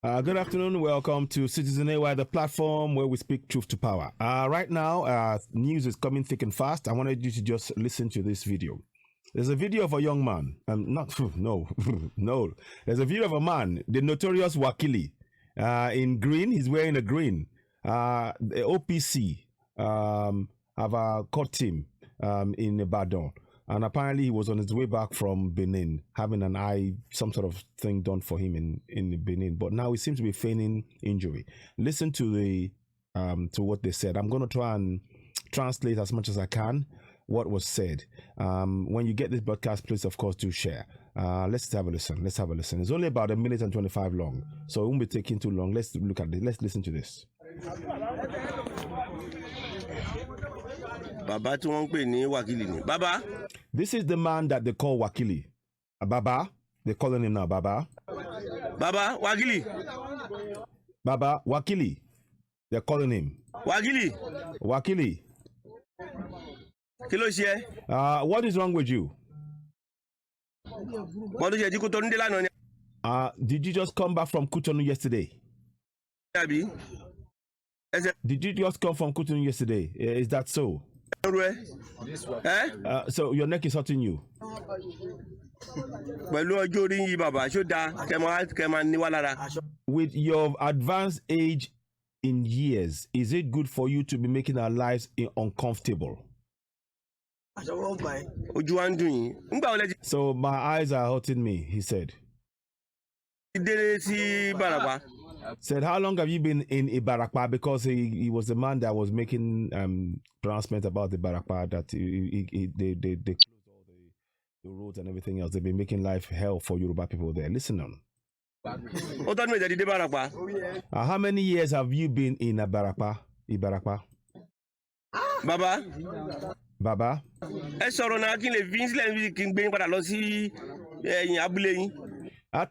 Good afternoon. Welcome to Citizen AY, the platform where we speak truth to power. Right now, news is coming thick and fast. I wanted you to just listen to this video. There's a video of a young man. No. There's a video of a man, the notorious Wakili, in green. He's wearing a green. The OPC have caught him in Ibadan. And apparently he was on his way back from Benin, having some sort of thing done for him in Benin. But now he seems to be feigning injury. Listen to to what they said. I'm going to try and translate as much as I can what was said. When you get this broadcast, please, of course, do share. Let's have a listen. It's only about 1:25 long, so it won't be taking too long. Let's look at it. Let's listen to this. Baba tí wọ́n ń pè ní Wakili ni. Baba. This is the man that they call Wakili. Baba. They're calling him now Baba. Baba Wakili. Baba Wakili. They're calling him. Wakili. Wakili. Kí ló ṣe ẹ́? What is wrong with you? Wọ́n tó ṣe jí kó tó ń dé lánàá ni. Did you just come back from Cotonou yesterday? Àbí? Did you just come from Cotonou yesterday? Is that so? So your neck is hurting you? Pẹ̀lú ọjọ́ orí yìí bàbá ṣó dáa kẹ́ máa ní wá lára. With your advanced age in years, is it good for you to be making our lives uncomfortable? Ojú wa ń dùn yín. Nígbà wo lẹ ti So my eyes are hurting me, he said. dé sí Ìbàràpá? Said, how long have you been in Ibarakpa? Because he was the man that was making pronouncement about the Ibarakpa, that they closed all the roads and everything else. They've been making life hell for Yoruba people there. Listen on. Ó tọ́jú ìjẹ́ dídé Ìbàràpá. How many years have you been in Ibarakpa? Baba? Ẹ sọ̀rọ̀ náà kí n lè fi sílẹ̀ níbi kí n gbé yín padà lọ sí ẹ̀yìn abúlé yín.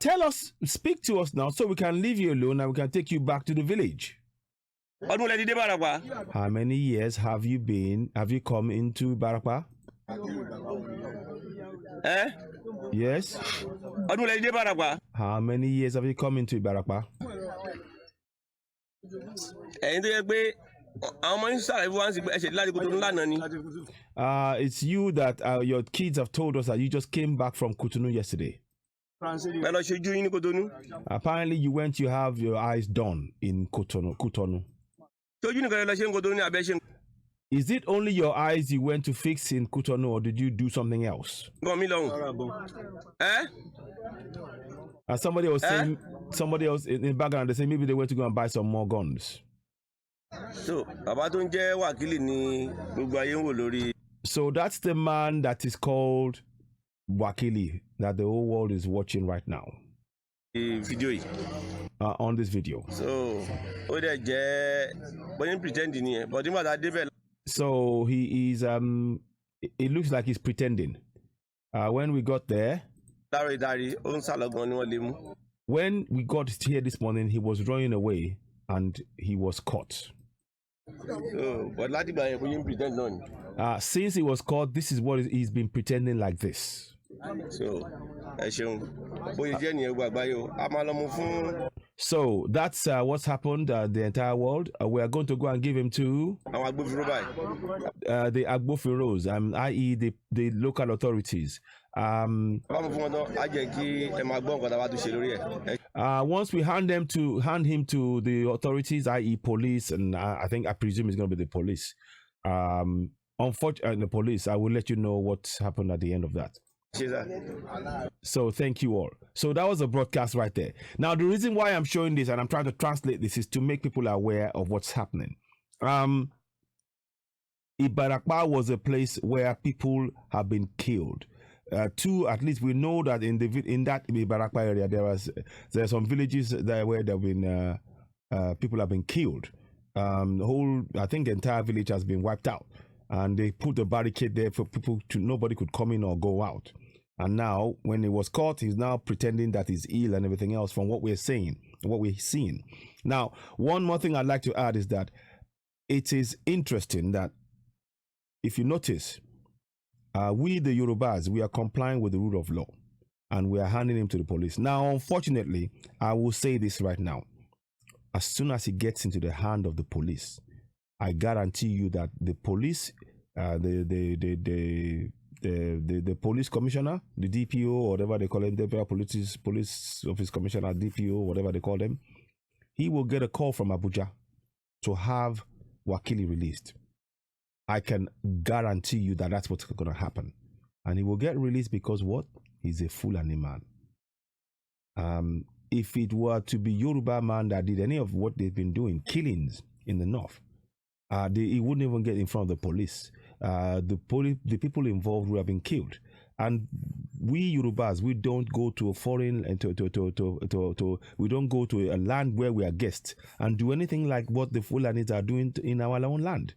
Tell us, speak to us now so we can leave you alone and we can take you back to the village. Ọdún lẹ dídé Ìbàràpá. How many years have you come into Ibarakpa? Yes. Ọdún lẹ dídé Ìbàràpá. How many years have you come into Ibarakpa? Ẹ̀yin tó yẹ pé àwọn ọmọ yín sàlàyé fún wa sí pé ẹ̀ṣẹ̀ láti Cotonou lánàá ni. It's you that your kids have told us that you just came back from Cotonou yesterday. Ẹ lọ ṣojú yín ní Cotonou. Apparently you went to have your eyes done in Cotonou. Ṣojú nìkan lọ ṣe ń Cotonou ní abẹ́ ṣe ń. Is it only your eyes you went to fix in Cotonou, or did you do something else? Nǹkan mi lọ́hùn. Somebody was saying, somebody else in the background, they say maybe they went to go and buy some more guns. So bàbá tó ń jẹ́ Wakili ni gbogbo ayé ń wò lórí. So that's the man that is called Wakili that the whole world is watching right now. Fídíò yìí. On this video. So ó dẹ̀ jẹ́ bóyá pretend nìyẹn, but nígbà tá a débẹ̀. So he is it looks like he's pretending. When we got there, Dárí ó ń sálọgbọn ni wọ́n lè mú. When we got here this morning, he was running away and he was caught. So but láti gbà yẹn bóyá pretend náà ni. Since he was caught, this is what he's been pretending like this. So ẹ ṣeun bóyá jẹ́ nìyẹn gbogbo àgbáyé o a máa lọ mú fún. So that's what's happened the entire world. We are going to go and give him to àwọn agbófinró báyìí. The agbofiros, i.e. the local authorities. Báwo fún wọn tán á jẹ́ kí ẹ máa gbọ́ nǹkan tá a bá tún ṣe lórí ẹ̀. Once we hand him to the authorities, i.e. police, and I presume it's going to be the police. Unfortunately, the police, I will let you know what happened at the end of that. So thank you all. So that was a broadcast right there. Now the reason why I'm showing this and I'm trying to translate this is to make people aware of what's happening. Ibarakpa was a place where people have been killed. At least we know that in that Ibarakpa area there are some villages there where there have been people have been killed. The entire village has been wiped out. And they put a barricade there for people nobody could come in or go out. And now, when he was caught, he's now pretending that he's ill and everything else from what we're saying, what we're seeing. Now, one more thing I'd like to add is that it is interesting that if you notice, we the Yorubas, we are complying with the rule of law. and we are handing him to the police. Now, unfortunately, I will say this right now. As soon as he gets into the hand of the police, I guarantee you that the police, the police commissioner, the DPO, or whatever they call him, the police office commissioner, DPO, whatever they call them, he will get a call from Abuja to have Wakili released. I can guarantee you that that's what's going to happen. And he will get released because what? He's a Fulani man. If it were to be Yoruba man that did any of what they've been doing, killings in the north, he wouldn't even get in front of the police. The people involved would have been killed. And we Yorubas, we don't go to a foreign and we don't go to a land where we are guests and do anything like what the Fulanis are doing in our own land.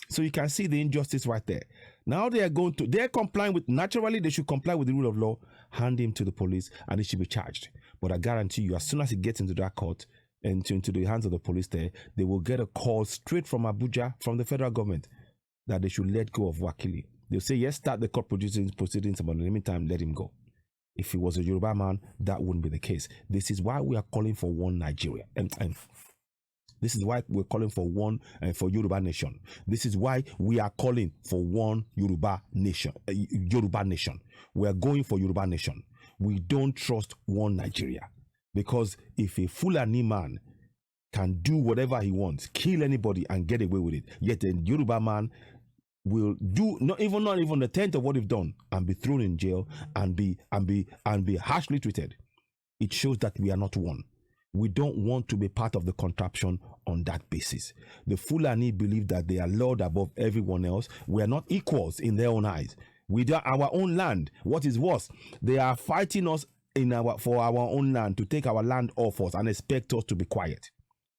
So you can see the injustice right there. Now they're complying with, naturally they should comply with the rule of law, hand him to the police, and he should be charged. But I guarantee you, as soon as he gets into that court and into the hands of the police there, they will get a call straight from Abuja, from the federal government, that they should let go of Wakili. They'll say, yes, start the court proceedings, but in the meantime, let him go. If he was a Yoruba man, that wouldn't be the case. This is why we are calling for one Nigeria. And this is why we're calling for one for Yoruba nation. This is why we are calling for one Yoruba nation. We are going for Yoruba nation. We don't trust one Nigeria. Because if a Fulani man can do whatever he wants, kill anybody and get away with it, yet a Yoruba man will do not even a tenth of what they've done and be thrown in jail and be harshly treated, it shows that we are not one. We don't want to be part of the contraption on that basis. The Fulani believe that they are Lord above everyone else. We are not equals in their own eyes. We are our own land. What is worse, they are fighting us for our own land, to take our land off us and expect us to be quiet.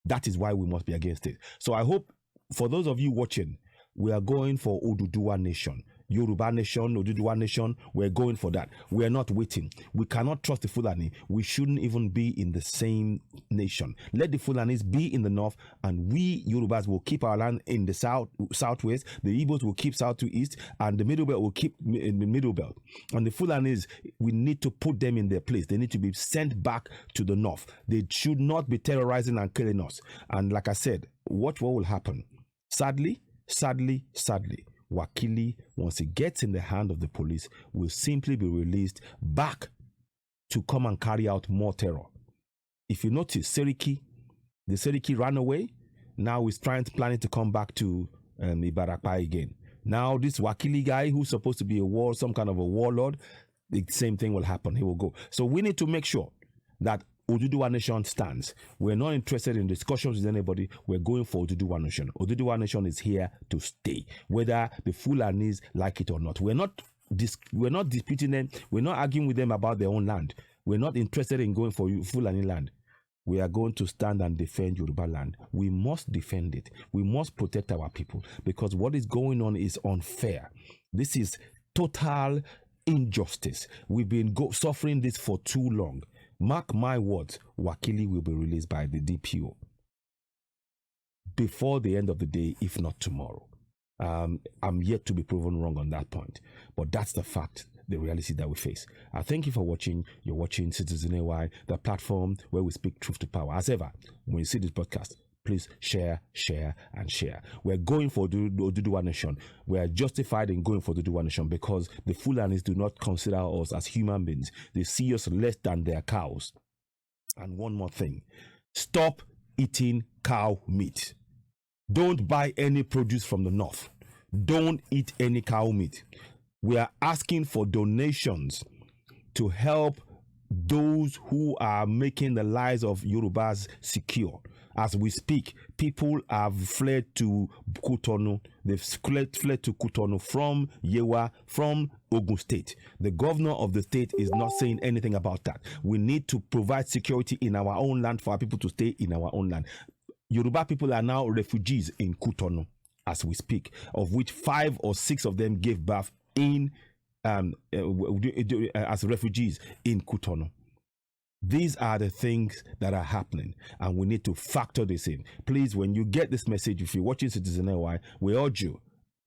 That is why we must be against it. So I hope for those of you watching, we are going for Oduduwa nation. Yoruba nation, Oduduwa nation, we're going for that. We're not waiting. We cannot trust the Fulani. We shouldn't even be in the same nation. Let the Fulanis be in the north, and we Yorubas will keep our land in the southwest. The Igbos will keep south to east, and the middle belt will keep in the middle belt. And the Fulanis, we need to put them in their place. They need to be sent back to the north. They should not be terrorizing and killing us. And like I said, watch what will happen. Sadly, Wakili, once he gets in the hand of the police, will simply be released back to come and carry out more terror. If you notice, the Seriki ran away. Now he's planning to come back to Ibarakpa again. Now this Wakili guy, who's supposed to be some kind of a warlord, the same thing will happen. He will go. So we need to make sure that Oduduwa Nation stands. We're not interested in discussions with anybody. We're going for Oduduwa Nation. Oduduwa Nation is here to stay, whether the Fulanis like it or not. We're not disputing them. We're not arguing with them about their own land. We're not interested in going for Fulani land. We are going to stand and defend Yoruba land. We must defend it. We must protect our people, because what is going on is unfair. This is total injustice. We've been suffering this for too long. Mark my words, Wakili will be released by the DPO before the end of the day, if not tomorrow. I'm yet to be proven wrong on that point, but that's the fact, the reality that we face. I thank you for watching. You're watching Citizen AY, the platform where we speak truth to power. As ever, when you see this podcast, please share, and share. We're going for Oduduwa Nation. We are justified in going for Oduduwa Nation because the Fulanis do not consider us as human beings. They see us less than their cows. And one more thing, stop eating cow meat. Don't buy any produce from the north. Don't eat any cow meat. We are asking for donations to help those who are making the lives of Yorubas secure. As we speak, people have fled to Cotonou. They've fled to Cotonou from Yewa, from Ogun State. The governor of the state is not saying anything about that. We need to provide security in our own land for our people to stay in our own land. Yoruba people are now refugees in Cotonou as we speak, of which 5 or 6 of them gave birth as refugees in Cotonou. These are the things that are happening, and we need to factor this in. Please, when you get this message, if you're watching Citizen AY, we urge you,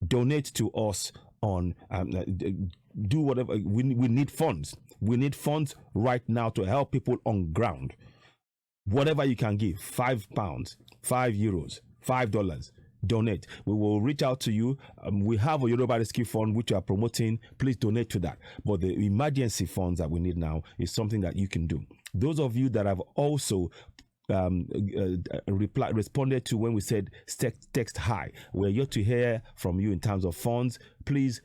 donate to us on do whatever. We need funds. We need funds right now to help people on ground. Whatever you can give, £5, €5, $5, donate. We will reach out to you. We have a Yoruba Rescue Fund which we are promoting. Please donate to that. But the emergency funds that we need now is something that you can do. Those of you that have also responded to when we said text high, we're yet to hear from you in terms of funds. Please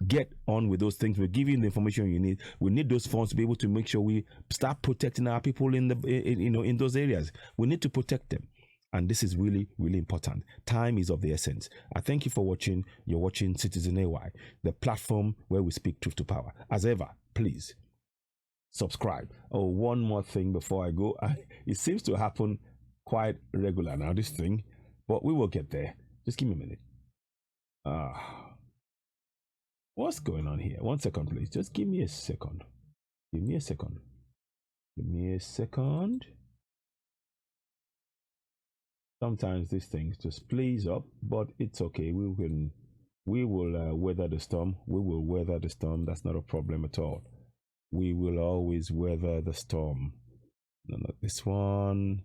get on with those things. We're giving you the information you need. We need those funds to be able to make sure we start protecting our people in those areas. We need to protect them, and this is really, really important. Time is of the essence. I thank you for watching. You're watching Citizen AY, the platform where we speak truth to power. As ever, please subscribe. Oh, one more thing before I go. It seems to happen quite regular now, this thing, but we will get there. Just give me a minute. What's going on here? 1 second, please. Just give me a second. Give me a second. Give me a second. Sometimes these things just plays up, but it's okay. We will weather the storm. We will weather the storm. That's not a problem at all. We will always weather the storm. No, not this one.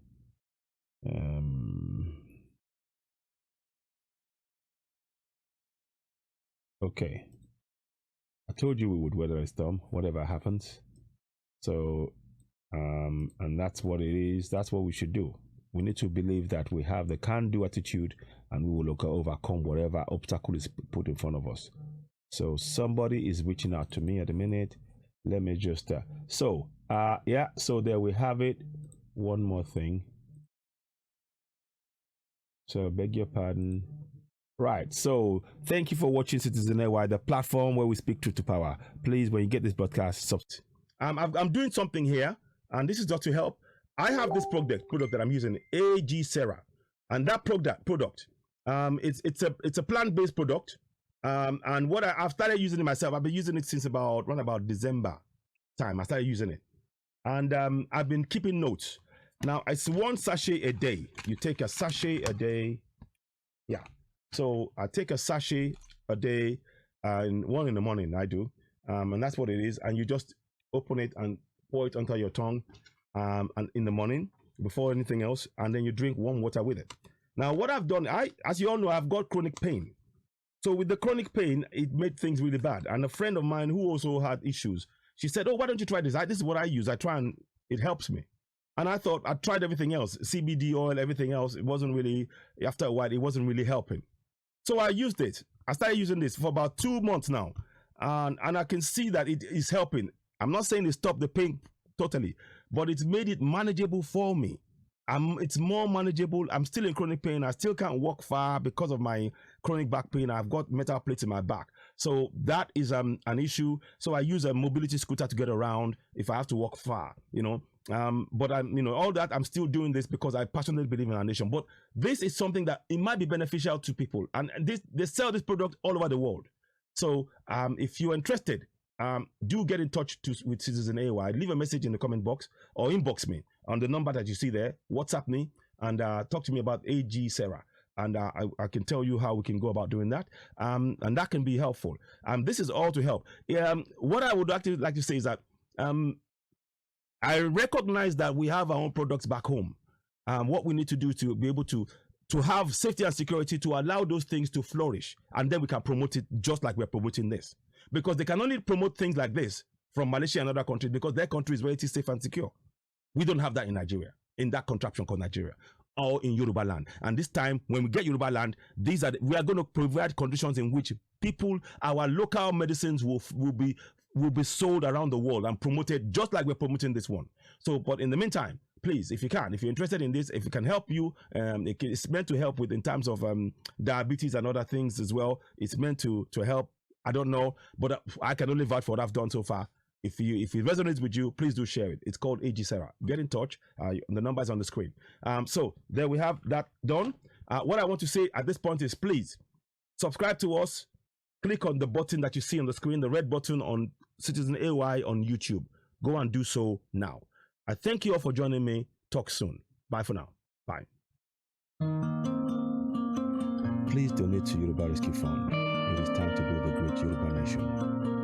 Okay. I told you we would weather a storm, whatever happens. So, and that's what it is. That's what we should do. We need to believe that we have the can-do attitude, and we will overcome whatever obstacle is put in front of us. So somebody is reaching out to me at the minute. Let me just so there we have it. One more thing. So beg your pardon. Right. So thank you for watching Citizen AY, the platform where we speak truth to power. Please, when you get this broadcast, I'm doing something here, and this is just to help. I have this product that I'm using, AG Sarah, and that product, it's a plant-based product. And what I've started using it myself. I've been using it since around about December time. I started using it, and I've been keeping notes. Now it's 1 sachet a day. You take a sachet a day. Yeah. So I take a sachet a day, and 1 in the morning I do, and that's what it is. And you just open it and pour it onto your tongue, and in the morning before anything else, and then you drink warm water with it. Now what I've done, as you all know, I've got chronic pain. So with the chronic pain, it made things really bad. And a friend of mine who also had issues, she said, "Oh, why don't you try this? This is what I use. I try and it helps me." And I thought, I tried everything else, CBD oil, everything else. It wasn't really, after a while, it wasn't really helping. So I used it. I started using this for about 2 months now. And I can see that it is helping. I'm not saying it stopped the pain totally, but it's made it manageable for me. It's more manageable. I'm still in chronic pain. I still can't walk far because of my chronic back pain. I've got metal plates in my back. So that is an issue. So I use a mobility scooter to get around if I have to walk far, but all that, I'm still doing this because I passionately believe in our nation. But this is something that it might be beneficial to people. And they sell this product all over the world. So if you're interested, do get in touch with Citizen AY. Leave a message in the comment box or inbox me on the number that you see there. WhatsApp me and talk to me about AG Sarah. And I can tell you how we can go about doing that. And that can be helpful. This is all to help. What I would actually like to say is that I recognize that we have our own products back home. What we need to do to be able to have safety and security to allow those things to flourish. And then we can promote it just like we're promoting this. Because they can only promote things like this from Malaysia and other countries because their country is very safe and secure. We don't have that in Nigeria, in that contraption called Nigeria, or in Yoruba land. And this time, when we get Yoruba land, we are going to provide conditions in which our local medicines will be sold around the world and promoted just like we're promoting this one. So, but in the meantime, please, if you're interested in this, if it can help you, it's meant to help with in terms of diabetes and other things as well. It's meant to help. I don't know, but I can only vouch for what I've done so far. If it resonates with you, please do share it. It's called AG Sarah. Get in touch. The number is on the screen. So there we have that done. What I want to say at this point is please subscribe to us. Click on the button that you see on the screen, the red button on Citizen AY on YouTube. Go and do so now. I thank you all for joining me. Talk soon. Bye for now. Bye. Please donate to Yoruba Rescue Fund. It is time to build a great Yoruba nation.